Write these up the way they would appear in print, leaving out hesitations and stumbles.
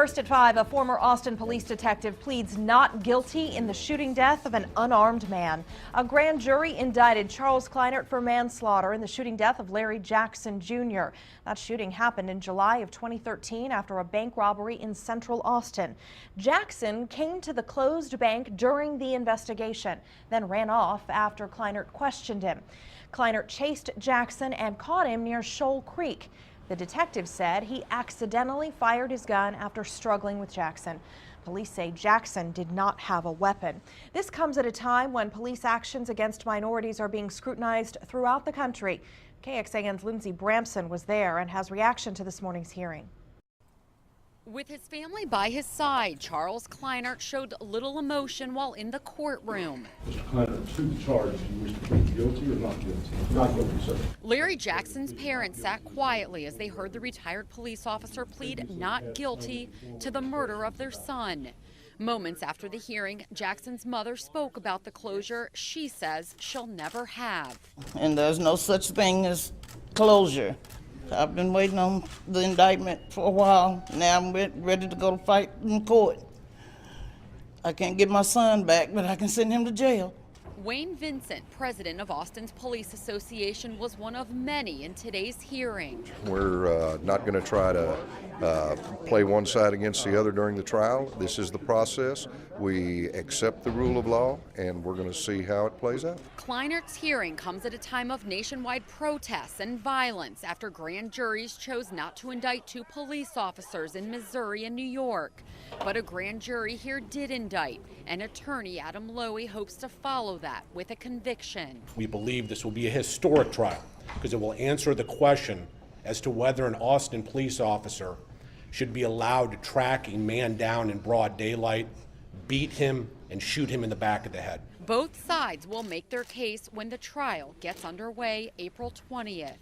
First at 5, a former Austin police detective pleads not guilty in the shooting death of an unarmed man. A grand jury indicted Charles Kleinert for manslaughter in the shooting death of Larry Jackson Jr. That shooting happened in July of 2013 after a bank robbery in central Austin. Jackson came to the closed bank during the investigation, then ran off after Kleinert questioned him. Kleinert chased Jackson and caught him near Shoal Creek. The detective said he accidentally fired his gun after struggling with Jackson. Police say Jackson did not have a weapon. This comes at a time when police actions against minorities are being scrutinized throughout the country. KXAN's Lindsey Bramson was there and has reaction to this morning's hearing. With his family by his side, Charles Kleinert showed little emotion while in the courtroom. Mr. Kleinert, to the charge, do you wish to plead guilty or not guilty? Not guilty, sir. Larry Jackson's parents sat quietly as they heard the retired police officer plead not guilty to the murder of their son. Moments after the hearing, Jackson's mother spoke about the closure she says she'll never have. And there's no such thing as closure. I've been waiting on the indictment for a while. Now I'm ready to go to fight in court. I can't get my son back, but I can send him to jail. Wayne Vincent, president of Austin's Police Association, was one of many in today's hearing. We're not going to try to play one side against the other during the trial. This is the process. We accept the rule of law, and we're going to see how it plays out. Kleinert's hearing comes at a time of nationwide protests and violence after grand juries chose not to indict two police officers in Missouri and New York. But a grand jury here did indict, and attorney Adam Lowy hopes to follow that with a conviction. We believe this will be a historic trial because it will answer the question as to whether an Austin police officer should be allowed to track a man down in broad daylight, beat him, and shoot him in the back of the head. Both sides will make their case when the trial gets underway April 20th.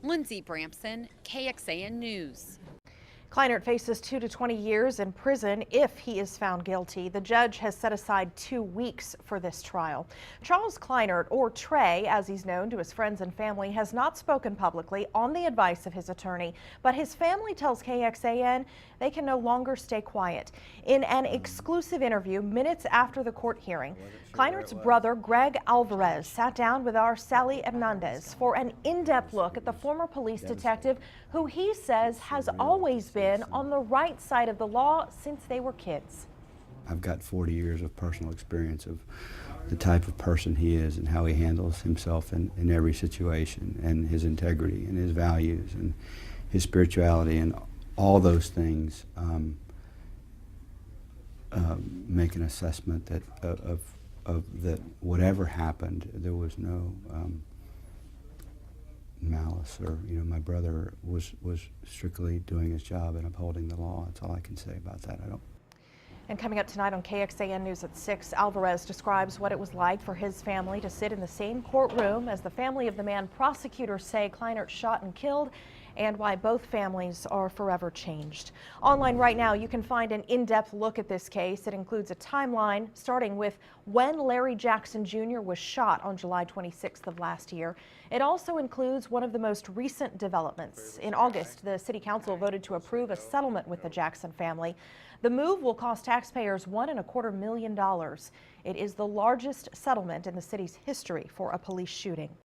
Lindsey Bramson, KXAN News. Kleinert faces 2 to 20 years in prison if he is found guilty. The judge has set aside 2 weeks for this trial. Charles Kleinert, or Trey, as he's known to his friends and family, has not spoken publicly on the advice of his attorney, but his family tells KXAN they can no longer stay quiet. In an exclusive interview minutes after the court hearing, Kleinert's brother, Greg Alvarez, sat down with our Sally Hernandez for an in-depth look at the former police detective who he says has always been on the right side of the law since they were kids. I've got 40 years of personal experience of the type of person he is and how he handles himself in every situation, and his integrity and his values and his spirituality, and all those things make an assessment that of that whatever happened, there was no malice, or my brother was strictly doing his job and upholding the law. That's all I can say about that. And coming up tonight on KXAN News at 6, Alvarez describes what it was like for his family to sit in the same courtroom as the family of the man prosecutors say Kleinert shot and killed, and why both families are forever changed. Online right now, you can find an in-depth look at this case. It includes a timeline starting with when Larry Jackson Jr. was shot on July 26th of last year. It also includes one of the most recent developments. In August, the City Council voted to approve a settlement with the Jackson family. The move will cost taxpayers $1.25 million. It is the largest settlement in the city's history for a police shooting.